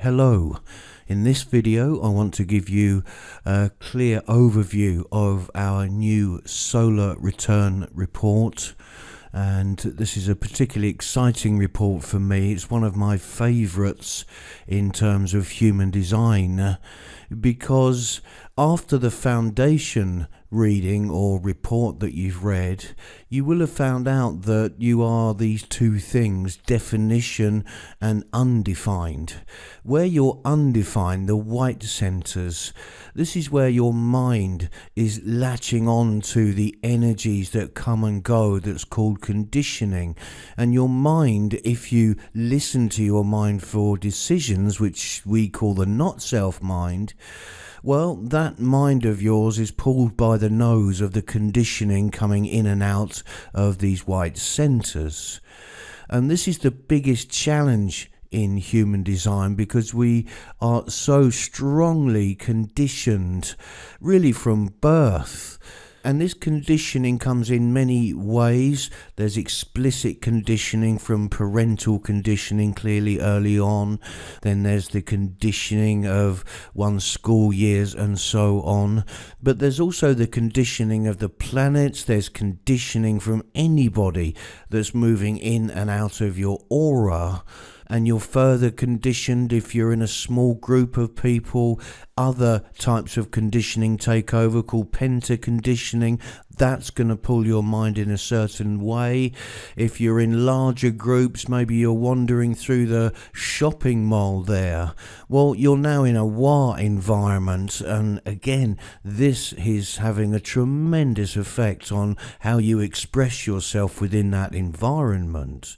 Hello. In this video, I want to give you a clear overview of our new solar return report. And this is a particularly exciting report for me. It's one of my favorites in terms of human design, because after the foundation reading or report that you've read, you will have found out that you are these two things, definition and undefined. Where you're undefined, the white centers, this is where your mind is latching on to the energies that come and go, that's called conditioning. And your mind, if you listen to your mind for decisions, which we call the not self mind, well, that mind of yours is pulled by the nose of the conditioning coming in and out of these white centers. And this is the biggest challenge in human design, because we are so strongly conditioned, really from birth. And this conditioning comes in many ways. There's explicit conditioning from parental conditioning, clearly early on. Then there's the conditioning of one's school years and so on. But there's also the conditioning of the planets. There's conditioning from anybody that's moving in and out of your aura. And you're further conditioned if you're in a small group of people. Other types of conditioning take over, called penta-conditioning. That's going to pull your mind in a certain way. If you're in larger groups, maybe you're wandering through the shopping mall there. Well, you're now in a WA environment. And again, this is having a tremendous effect on how you express yourself within that environment.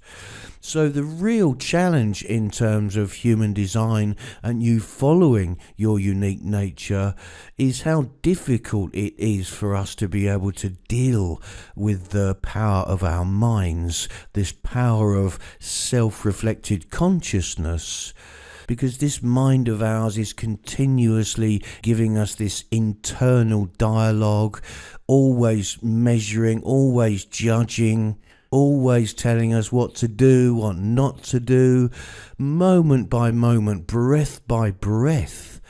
So the real challenge in terms of human design and you following your unique nature is how difficult it is for us to be able to deal with the power of our minds, this power of self-reflected consciousness. Because this mind of ours is continuously giving us this internal dialogue, always measuring, always judging, always telling us what to do, what not to do, moment by moment, breath by breath.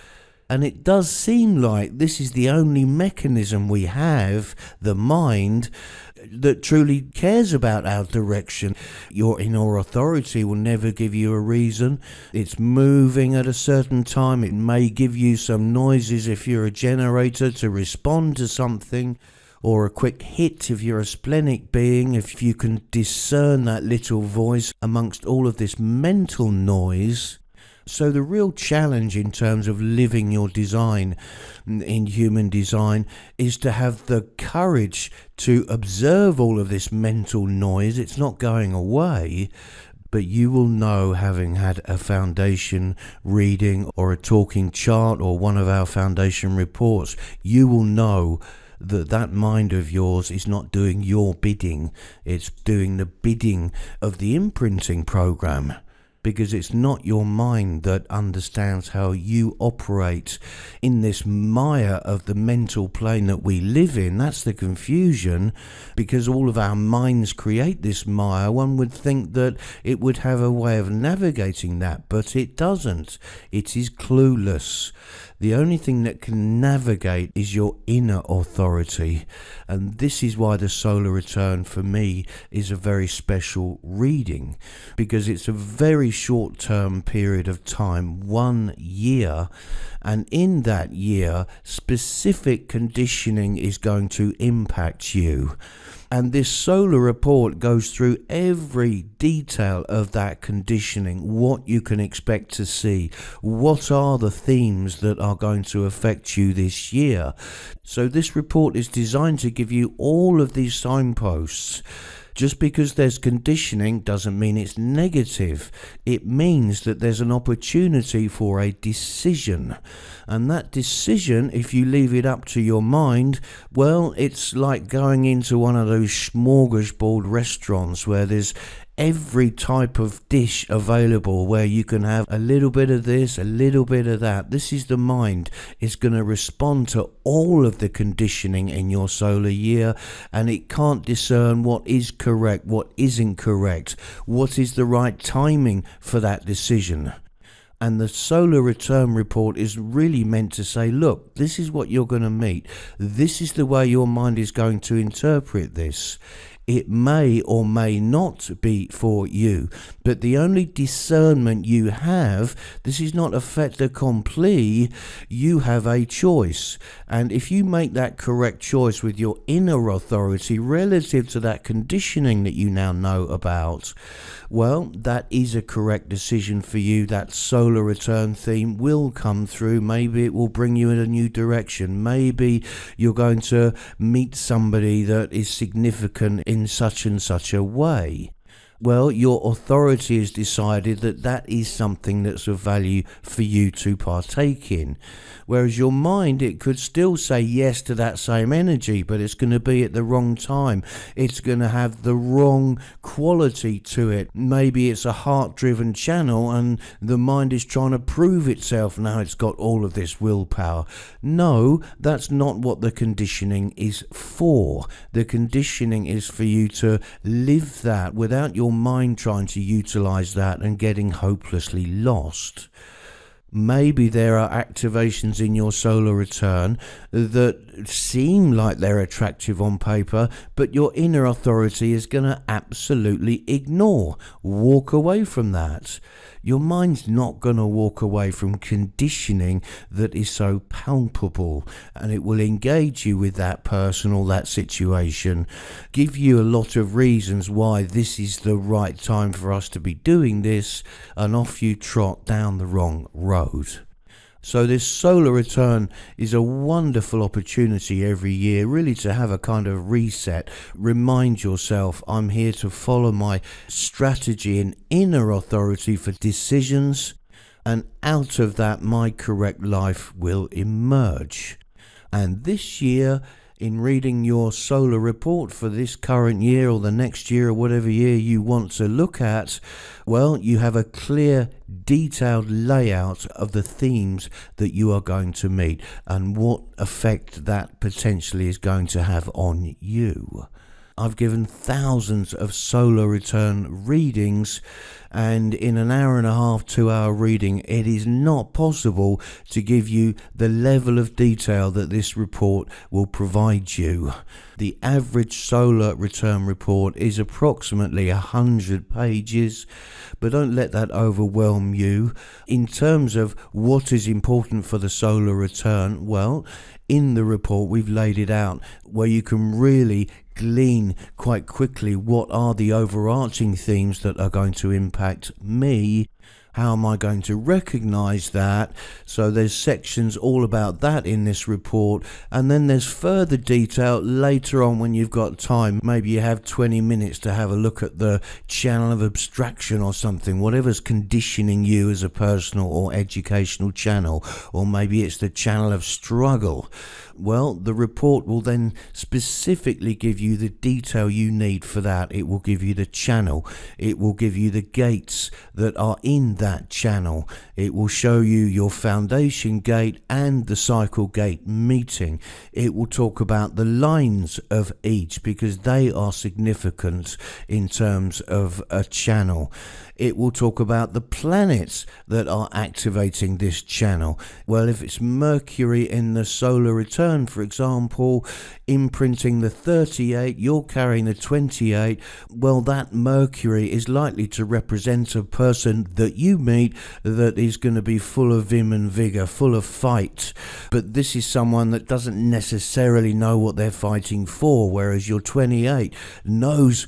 And it does seem like this is the only mechanism we have, the mind, that truly cares about our direction. Your inner authority will never give you a reason. It's moving at a certain time. It may give you some noises if you're a generator to respond to something, or a quick hit if you're a splenic being, if you can discern that little voice amongst all of this mental noise. So the real challenge in terms of living your design in human design is to have the courage to observe all of this mental noise. It's not going away, but you will know, having had a foundation reading or a talking chart or one of our foundation reports, you will know that mind of yours is not doing your bidding. It's doing the bidding of the imprinting program, because it's not your mind that understands how you operate in this mire of the mental plane that we live in. That's the confusion, because all of our minds create this mire. One would think that it would have a way of navigating that, but it doesn't. It is clueless. The only thing that can navigate is your inner authority. And this is why the solar return for me is a very special reading, because it's a very short-term period of time, 1 year. And in that year, specific conditioning is going to impact you. And this solar report goes through every detail of that conditioning, what you can expect to see, what are the themes that are going to affect you this year. So this report is designed to give you all of these signposts. Just because there's conditioning doesn't mean it's negative. It means that there's an opportunity for a decision. And that decision, if you leave it up to your mind, well, it's like going into one of those smorgasbord restaurants where there's every type of dish available, where you can have a little bit of this, a little bit of that. This is the mind. It's going to respond to all of the conditioning in your solar year, and it can't discern what is correct, what isn't correct, what is the right timing for that decision. And the solar return report is really meant to say, look, this is what you're going to meet. This is the way your mind is going to interpret this. It may or may not be for you, but the only discernment you have, this is not a fait accompli, you have a choice. And if you make that correct choice with your inner authority relative to that conditioning that you now know about, well, that is a correct decision for you. That solar return theme will come through. Maybe it will bring you in a new direction. Maybe you're going to meet somebody that is significant in such and such a way. Well, your authority has decided that that is something that's of value for you to partake in. Whereas your mind, it could still say yes to that same energy, but it's going to be at the wrong time. It's going to have the wrong quality to it. Maybe it's a heart-driven channel and the mind is trying to prove itself. Now it's got all of this willpower. No, that's not what the conditioning is for. The conditioning is for you to live that without your mind trying to utilize that and getting hopelessly lost. Maybe there are activations in your solar return that seem like they're attractive on paper, but your inner authority is going to absolutely ignore, walk away from that. Your mind's not going to walk away from conditioning that is so palpable, and it will engage you with that person or that situation, give you a lot of reasons why this is the right time for us to be doing this, and off you trot down the wrong road. So this solar return is a wonderful opportunity every year, really to have a kind of reset. Remind yourself, I'm here to follow my strategy and inner authority for decisions, and out of that my correct life will emerge. And this year, in reading your solar report for this current year or the next year or whatever year you want to look at, well, you have a clear, detailed layout of the themes that you are going to meet and what effect that potentially is going to have on you. I've given thousands of solar return readings, and in an hour and a half, 2-hour reading, it is not possible to give you the level of detail that this report will provide you. The average solar return report is approximately 100 pages, but don't let that overwhelm you. In terms of what is important for the solar return, well, in the report we've laid it out where you can really glean quite quickly what are the overarching themes that are going to impact me. How am I going to recognize that? So there's sections all about that in this report, and then there's further detail later on when you've got time. Maybe you have 20 minutes to have a look at the channel of abstraction or something, whatever's conditioning you as a personal or educational channel, or maybe it's the channel of struggle. Well, the report will then specifically give you the detail you need for that. It will give you the channel. It will give you the gates that are in that channel. It will show you your foundation gate and the cycle gate meeting. It will talk about the lines of each because they are significant in terms of a channel. It will talk about the planets that are activating this channel. Well, if it's Mercury in the solar return, for example, imprinting the 38, you're carrying the 28, well, that Mercury is likely to represent a person that you meet that is going to be full of vim and vigor, full of fight. But this is someone that doesn't necessarily know what they're fighting for, whereas your 28 knows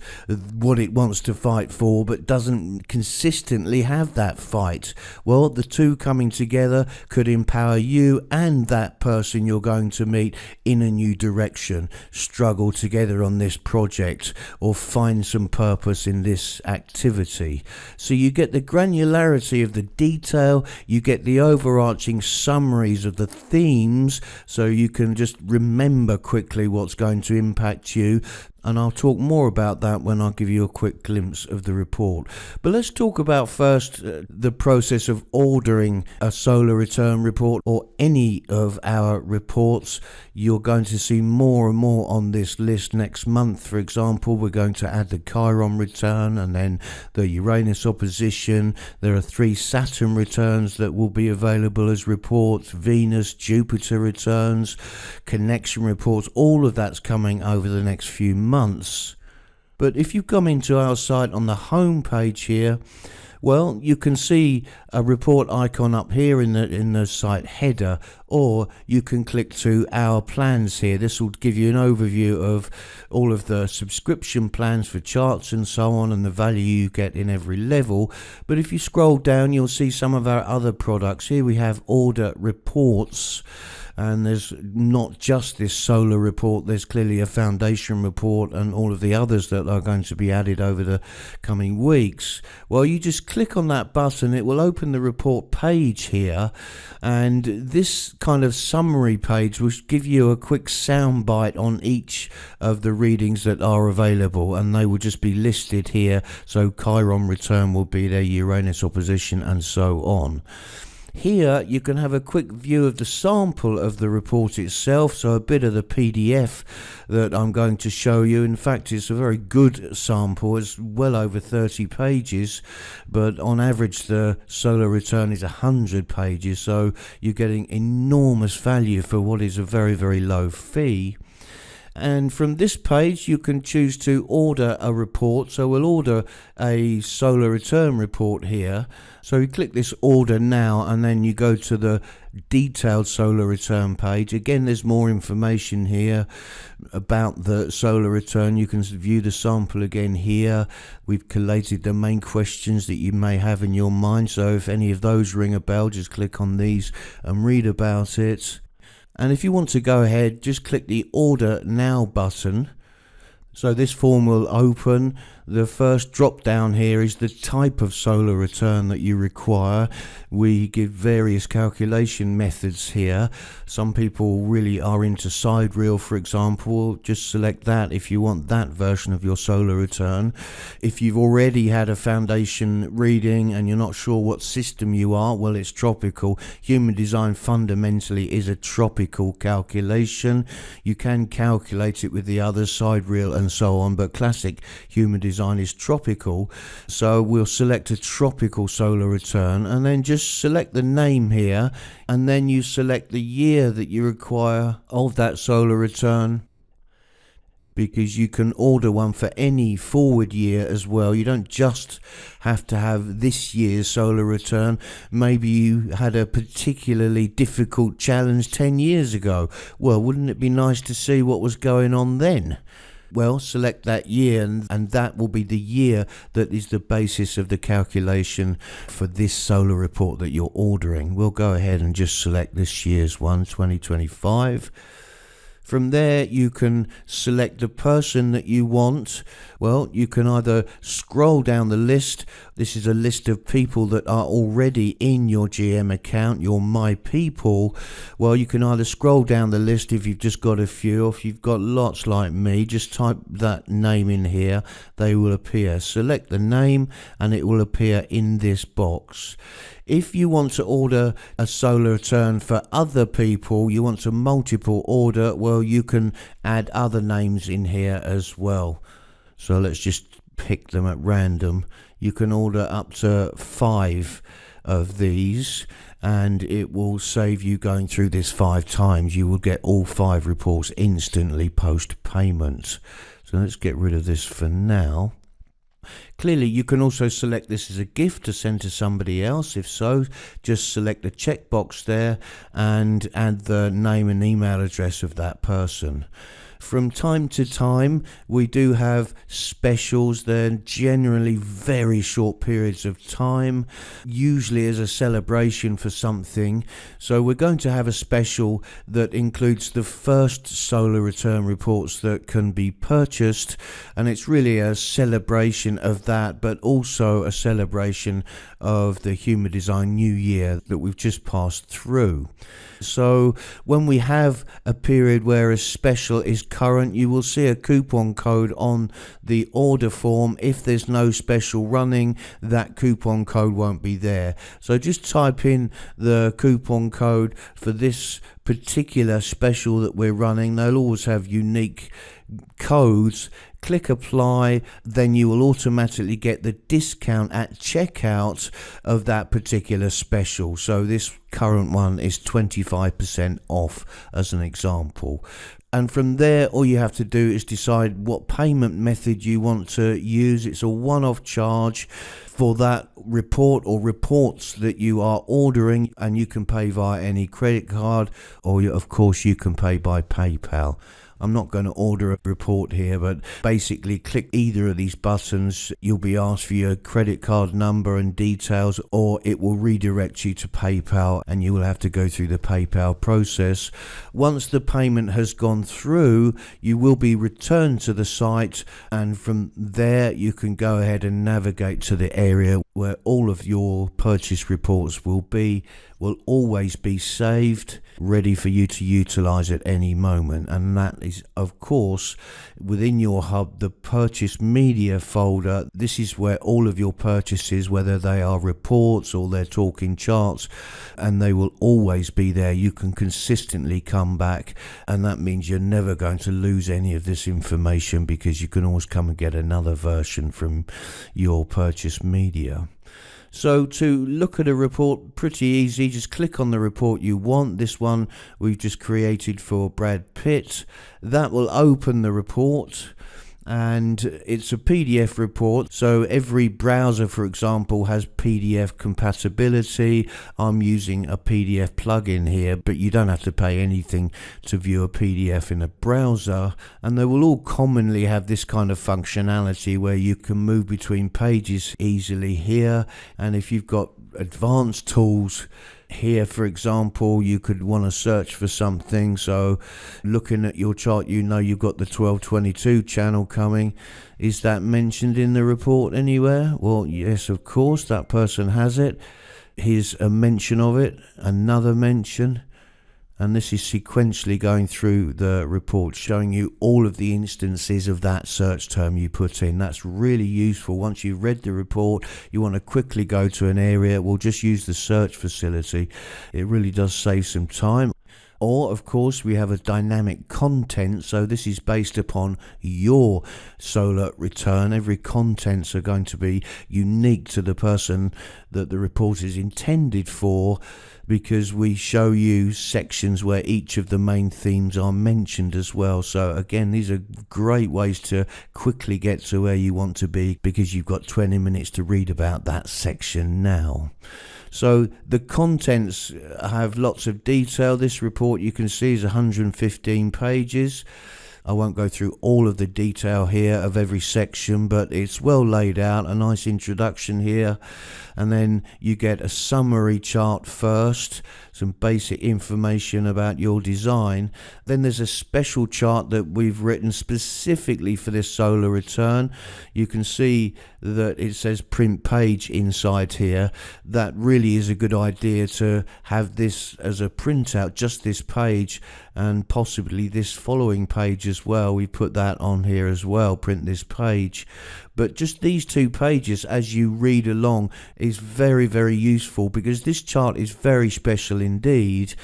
what it wants to fight for, but doesn't consistently have that fight. Well, the two coming together could empower you and that person you're going to meet in a new direction, struggle together on this project, or find some purpose in this activity. So you get the granularity of the detail, you get the overarching summaries of the themes, so you can just remember quickly what's going to impact you. And I'll talk more about that when I give you a quick glimpse of the report. But let's talk about first the process of ordering a solar return report or any of our reports. You're going to see more and more on this list next month. For example, we're going to add the Chiron return and then the Uranus opposition. There are 3 Saturn returns that will be available as reports, Venus, Jupiter returns, connection reports. All of that's coming over the next few months. But if you come into our site on the home page here, well, you can see a report icon up here in the site header, or you can click to our plans here. This will give you an overview of all of the subscription plans for charts and so on, and the value you get in every level. But if you scroll down, you'll see some of our other products. Here we have order reports. And there's not just this solar report, there's clearly a foundation report and all of the others that are going to be added over the coming weeks. Well, you just click on that button, it will open the report page here, and this kind of summary page will give you a quick soundbite on each of the readings that are available, and they will just be listed here. So Chiron return will be there, Uranus opposition, and so on. Here you can have a quick view of the sample of the report itself, so a bit of the PDF that I'm going to show you. In fact, it's a very good sample. It's well over 30 pages, but on average the solar return is 100 pages, so you're getting enormous value for what is a very, very low fee. And from this page you can choose to order a report. So we'll order a solar return report here. So you click this order now, and then you go to the detailed solar return page. Again, there's more information here about the solar return. You can view the sample again here. We've collated the main questions that you may have in your mind, so if any of those ring a bell, just click on these and read about it. And if you want to go ahead, just click the Order Now button. So this form will open. The first drop down here is the type of solar return that you require. We give various calculation methods here. Some people really are into sidereal, for example. Just select that if you want that version of your solar return. If you've already had a foundation reading and you're not sure what system you are, well, it's tropical. Human design fundamentally is a tropical calculation. You can calculate it with the others, sidereal and so on, but classic human design is tropical. So we'll select a tropical solar return and then just select the name here, and then you select the year that you require of that solar return, because you can order one for any forward year as well. You don't just have to have this year's solar return. Maybe you had a particularly difficult challenge 10 years ago. Well, wouldn't it be nice to see what was going on then? Well, select that year, and that will be the year that is the basis of the calculation for this solar report that you're ordering. We'll go ahead and just select this year's one, 2025. From there, you can select the person that you want. Well, you can either scroll down the list. This is a list of people that are already in your GM account, your My People. Well, you can either scroll down the list if you've just got a few, or if you've got lots like me, just type that name in here. They will appear. Select the name and it will appear in this box. If you want to order a solar return for other people, you want to multiple order, well, you can add other names in here as well. So let's just pick them at random. You can order up to 5 of these, and it will save you going through this 5 times. You will get all 5 reports instantly post payment. So let's get rid of this for now. Clearly, you can also select this as a gift to send to somebody else. If so, just select the checkbox there and add the name and email address of that person. From time to time, we do have specials. They're generally very short periods of time, usually as a celebration for something. So we're going to have a special that includes the first solar return reports that can be purchased, and it's really a celebration of that, but also a celebration of the Human Design New Year that we've just passed through. So when we have a period where a special is current, you will see a coupon code on the order form. If there's no special running, that coupon code won't be there. So just type in the coupon code for this particular special that we're running. They'll always have unique codes. Click apply, then you will automatically get the discount at checkout of that particular special. So this current one is 25% off as an example. And from there, all you have to do is decide what payment method you want to use. It's a one-off charge for that report or reports that you are ordering, and you can pay via any credit card, or of course you can pay by PayPal. I'm not going to order a report here, but basically click either of these buttons. You'll be asked for your credit card number and details, or it will redirect you to PayPal and you will have to go through the PayPal process. Once the payment has gone through, you will be returned to the site, and from there you can go ahead and navigate to the area where all of your purchase reports will always be saved, ready for you to utilize at any moment. And that is, of course, within your hub, the purchase media folder. This is where all of your purchases, whether they are reports or they're talking charts, and they will always be there. You can consistently come back, and that means you're never going to lose any of this information, because you can always come and get another version from your purchase media. So to look at a report, pretty easy. Just click on the report you want. This one we've just created for Brad Pitt. That will open the report, and it's a PDF report. So every browser, for example, has PDF compatibility. I'm using a PDF plugin here, but you don't have to pay anything to view a PDF in a browser. And they will all commonly have this kind of functionality where you can move between pages easily here. And if you've got advanced tools here, for example, you could want to search for something. So looking at your chart, you know you've got the 1222 channel coming. Is that mentioned in the report anywhere? Well, yes, of course, that person has it. Here's a mention of it, another mention. And this is sequentially going through the report, showing you all of the instances of that search term you put in. That's really useful. Once you've read the report, you want to quickly go to an area, we'll just use the search facility. It really does save some time. Or, of course, we have a dynamic content. So this is based upon your solar return. Every contents are going to be unique to the person that the report is intended for, because we show you sections where each of the main themes are mentioned as well. So again, these are great ways to quickly get to where you want to be, because you've got 20 minutes to read about that section now. So the contents have lots of detail. This report, you can see, is 115 pages. I won't go through all of the detail here of every section, but it's well laid out, a nice introduction here. And then you get a summary chart first, some basic information about your design. Then there's a special chart that we've written specifically for this solar return. You can see that it says print page inside here. That really is a good idea to have this as a printout, just this page, and possibly this following page as well. We put that on here as well, print this page. But just these two pages as you read along is very, very useful, because this chart is very special indeed.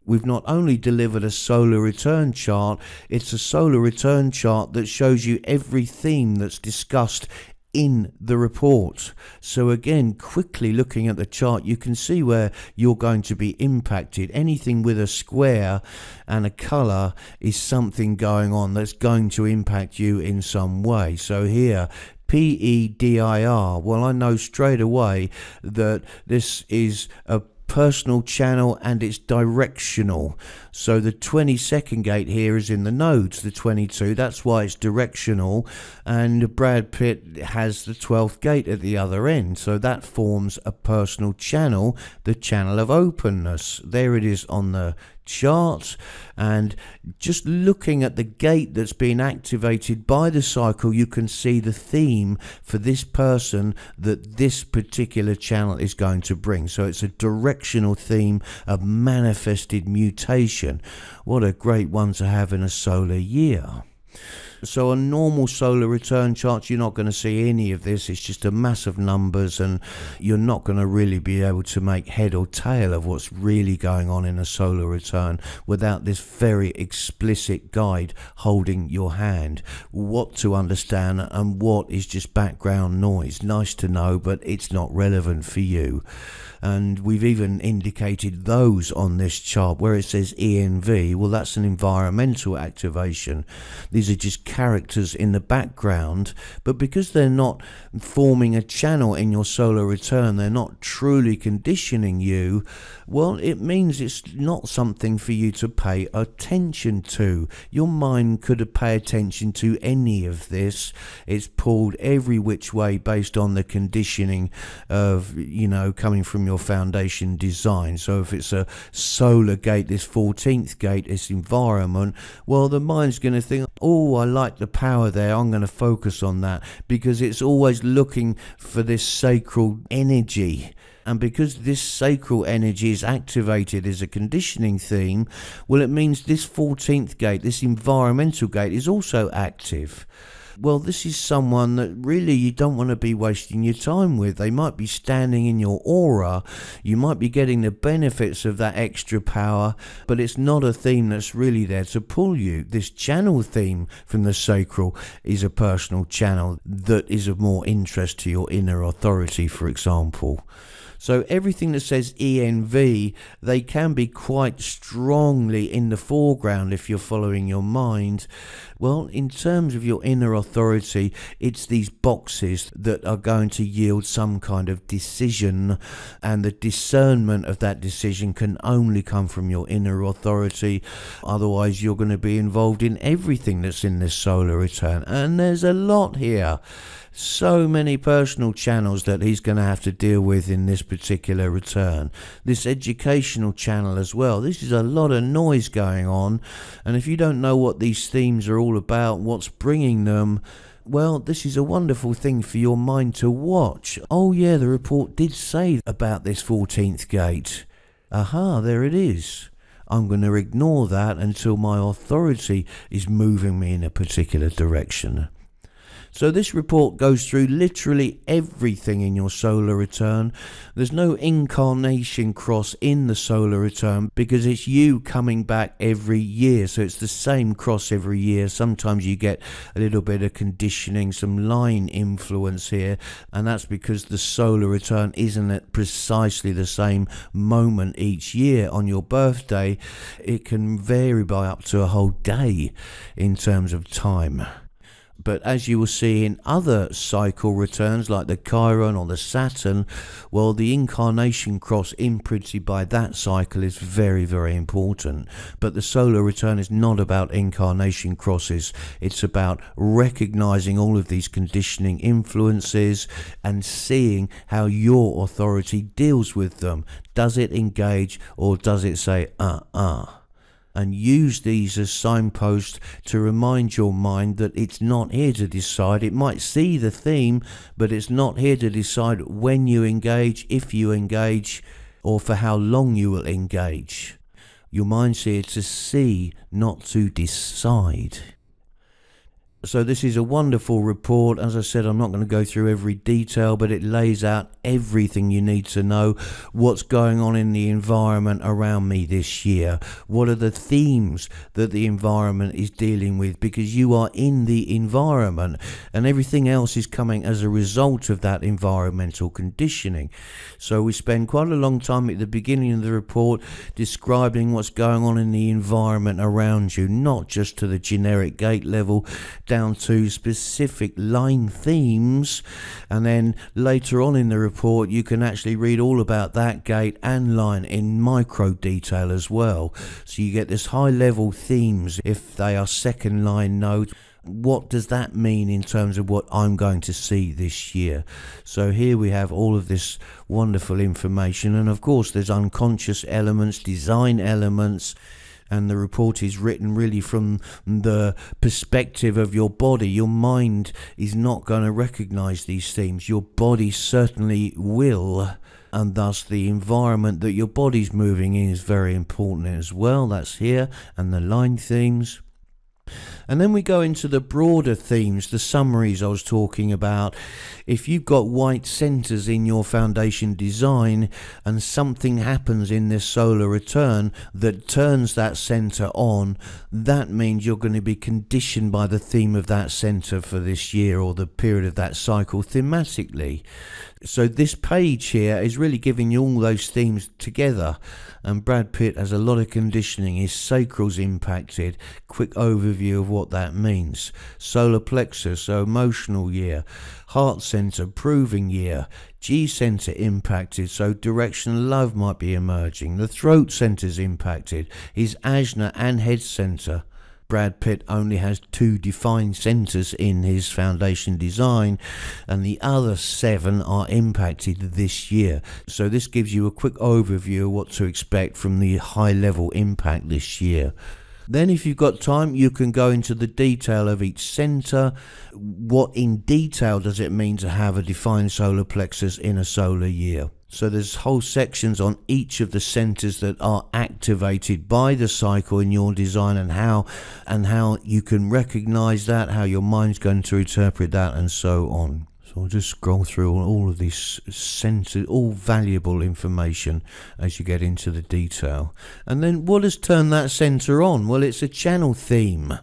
We've not only delivered a solar return chart, it's a solar return chart that shows you every theme that's discussed in the report. So again, quickly looking at the chart, you can see where you're going to be impacted. Anything with a square and a color is something going on that's going to impact you in some way. So here, PEDIR, well, I know straight away that this is a personal channel and it's directional. So the 22nd gate here is in the nodes, the 22, that's why it's directional, and Brad Pitt has the 12th gate at the other end, so that forms a personal channel, the channel of openness. There it is on the chart, and just looking at the gate that's been activated by the cycle, you can see the theme for this person that this particular channel is going to bring. So it's a directional theme of manifested mutation. What a great one to have in a solar year. So on normal solar return charts, you're not going to see any of this. It's just a mass of numbers, and you're not going to really be able to make head or tail of what's really going on in a solar return without this very explicit guide holding your hand. What to understand and what is just background noise. Nice to know, but it's not relevant for you. And we've even indicated those on this chart where it says ENV. Well, that's an environmental activation. These are just characters in the background, but because they're not forming a channel in your solar return, they're not truly conditioning you, well, it means it's not something for you to pay attention to. Your mind could have paid attention to any of this. It's pulled every which way based on the conditioning of, coming from your foundation design. So if it's a solar gate, this 14th gate, this environment, well, the mind's going to think, oh, I like the power there, I'm going to focus on that, because it's always looking for this sacral energy. And because this sacral energy is activated as a conditioning theme, well, it means this 14th gate, this environmental gate, is also active. Well, this is someone that really you don't want to be wasting your time with. They might be standing in your aura. You might be getting the benefits of that extra power, but it's not a theme that's really there to pull you. This channel theme from the sacral is a personal channel that is of more interest to your inner authority, for example. So everything that says ENV, they can be quite strongly in the foreground if you're following your mind. Well, in terms of your inner authority, it's these boxes that are going to yield some kind of decision, and the discernment of that decision can only come from your inner authority. Otherwise, you're going to be involved in everything that's in this solar return. And there's a lot here. So many personal channels that he's going to have to deal with in this particular return. This educational channel as well. This is a lot of noise going on, and if you don't know what these themes are all about, what's bringing them, well, this is a wonderful thing for your mind to watch. Oh yeah, the report did say about this 14th gate. Aha, there it is. I'm going to ignore that until my authority is moving me in a particular direction. So this report goes through literally everything in your solar return. There's no incarnation cross in the solar return because it's you coming back every year. So it's the same cross every year. Sometimes you get a little bit of conditioning, some line influence here. And that's because the solar return isn't at precisely the same moment each year on your birthday. It can vary by up to a whole day in terms of time. But as you will see in other cycle returns like the Chiron or the Saturn, well, the incarnation cross imprinted by that cycle is very, very important. But the solar return is not about incarnation crosses. It's about recognizing all of these conditioning influences and seeing how your authority deals with them. Does it engage, or does it say, And use these as signposts to remind your mind that it's not here to decide. It might see the theme, but it's not here to decide when you engage, if you engage, or for how long you will engage. Your mind's here to see, not to decide. So this is a wonderful report. As I said, I'm not going to go through every detail, but it lays out everything you need to know. What's going on in the environment around me this year? What are the themes that the environment is dealing with? Because you are in the environment, and everything else is coming as a result of that environmental conditioning. So we spend quite a long time at the beginning of the report describing what's going on in the environment around you, not just to the generic gate level, down to specific line themes, and then later on in the report you can actually read all about that gate and line in micro detail as well. So you get this high level themes if they are second line nodes. What does that mean in terms of what I'm going to see this year? So here we have all of this wonderful information, and of course there's unconscious elements, design elements. and the report is written really from the perspective of your body. Your mind is not going to recognize these themes. Your body certainly will, and thus the environment that your body's moving in is very important as well. That's here, and the line themes. And then we go into the broader themes, the summaries I was talking about. If you've got white centers in your foundation design and something happens in this solar return that turns that center on, that means you're going to be conditioned by the theme of that center for this year or the period of that cycle thematically. So this page here is really giving you all those themes together. And Brad Pitt has a lot of conditioning. His sacral's impacted. Quick overview of what that means. Solar plexus, so emotional year. Heart center, proving year. G center impacted, so directional love might be emerging. The throat center's impacted. His ajna and head center. Brad Pitt only has 2 defined centers in his foundation design, and the other 7 are impacted this year. So this gives you a quick overview of what to expect from the high level impact this year. Then if you've got time, you can go into the detail of each center. What in detail does it mean to have a defined solar plexus in a solar year? So there's whole sections on each of the centers that are activated by the cycle in your design, and how you can recognize that, how your mind's going to interpret that, and so on. So I'll just scroll through all of these centers, all valuable information as you get into the detail. And then what has turned that center on? Well, it's a channel theme.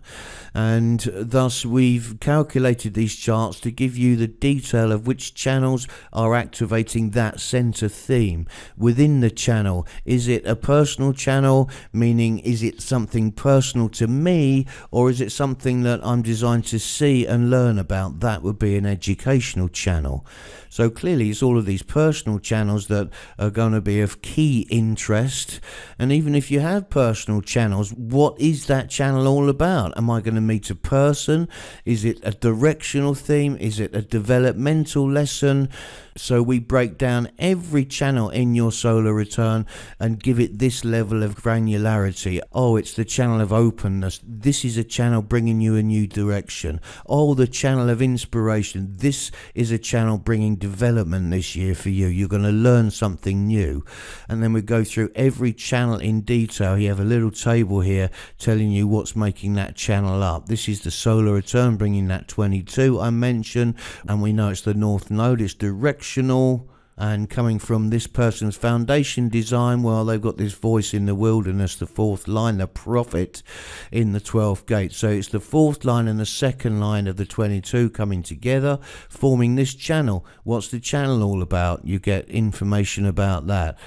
And thus we've calculated these charts to give you the detail of which channels are activating that center theme. Within the channel, is it a personal channel, meaning is it something personal to me, or is it something that I'm designed to see and learn about? That would be an educational channel. So clearly it's all of these personal channels that are going to be of key interest. And even if you have personal channels, what is that channel all about? Am I going to meet a person? Is it a directional theme? Is it a developmental lesson? So we break down every channel in your solar return and give it this level of granularity. Oh, it's the channel of openness. This is a channel bringing you a new direction. Oh, the channel of inspiration. This is a channel bringing development this year for you. You're going to learn something new. And then we go through every channel in detail. You have a little table here telling you what's making that channel up. This is the solar return bringing that 22 I mentioned, and we know it's the north node. It's directional, and coming from this person's foundation design, well, they've got this voice in the wilderness, the 4th line, the prophet in the 12th gate. So it's the 4th line and the 2nd line of the 22 coming together, forming this channel. What's the channel all about? You get information about that.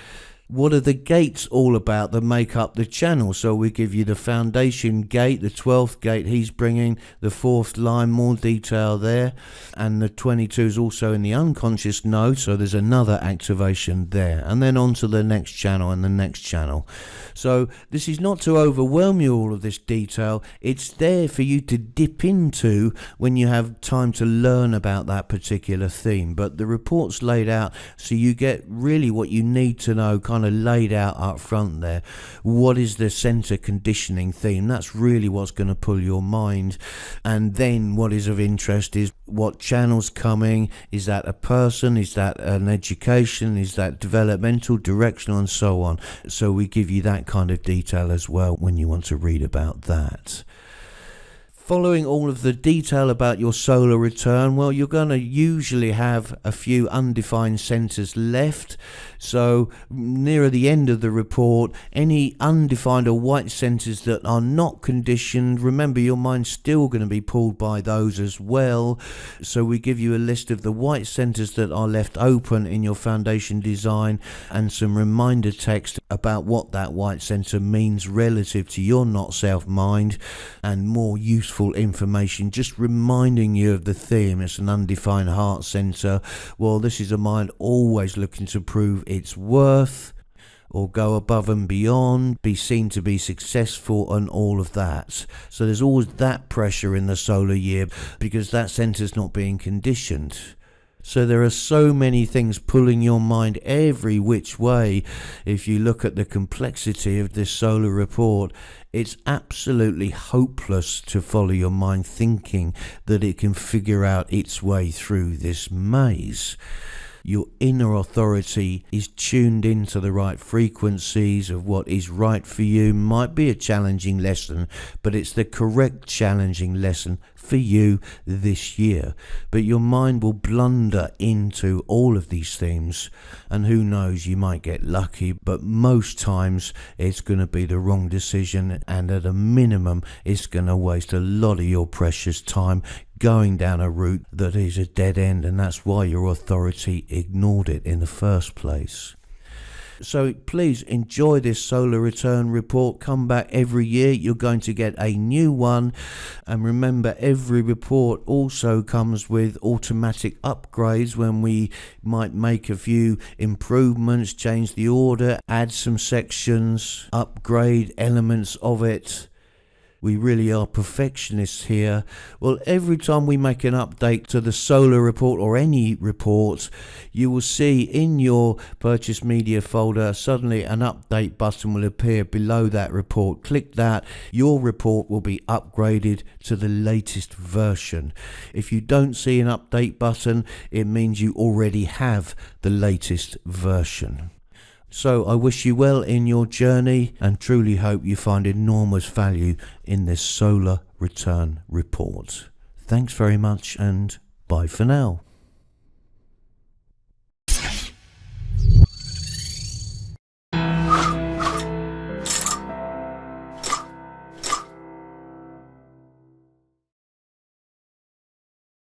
What are the gates all about that make up the channel? So we give you the foundation gate, the 12th gate he's bringing, the 4th line, more detail there. And the 22 is also in the unconscious node, so there's another activation there. And then on to the next channel and the next channel. So this is not to overwhelm you, all of this detail. It's there for you to dip into when you have time to learn about that particular theme. But the report's laid out so you get really what you need to know, kind of laid out up front there. What is the center conditioning theme? That's really what's going to pull your mind. And then what is of interest is what channel's coming. Is that a person? Is that an education? Is that developmental, directional, and so on? So we give you that kind of detail as well when you want to read about that. Following all of the detail about your solar return, well, you're going to usually have a few undefined centers left. So nearer the end of the report, any undefined or white centers that are not conditioned, remember your mind's still going to be pulled by those as well. So we give you a list of the white centers that are left open in your foundation design and some reminder text about what that white center means relative to your not self mind, and more useful information just reminding you of the theme. It's an undefined heart center. Well, this is a mind always looking to prove its worth or go above and beyond, be seen to be successful, and all of that. So there's always that pressure in the solar year because that center's not being conditioned. So there are so many things pulling your mind every which way. If you look at the complexity of this solar report, it's absolutely hopeless to follow your mind thinking that it can figure out its way through this maze. Your inner authority is tuned into the right frequencies of what is right for you. Might be a challenging lesson, but it's the correct challenging lesson for you this year. But your mind will blunder into all of these themes, and who knows, you might get lucky, but most times it's going to be the wrong decision, and at a minimum it's going to waste a lot of your precious time going down a route that is a dead end, and that's why your authority ignored it in the first place. So please enjoy this solar return report. Come back every year. You're going to get a new one. And remember, every report also comes with automatic upgrades when we might make a few improvements, change the order, add some sections, upgrade elements of it. We really are perfectionists here. Well, every time we make an update to the solar report or any report, you will see in your purchase media folder, suddenly an update button will appear below that report. Click that. Your report will be upgraded to the latest version. If you don't see an update button, it means you already have the latest version. So I wish you well in your journey and truly hope you find enormous value in this solar return report. Thanks very much and bye for now.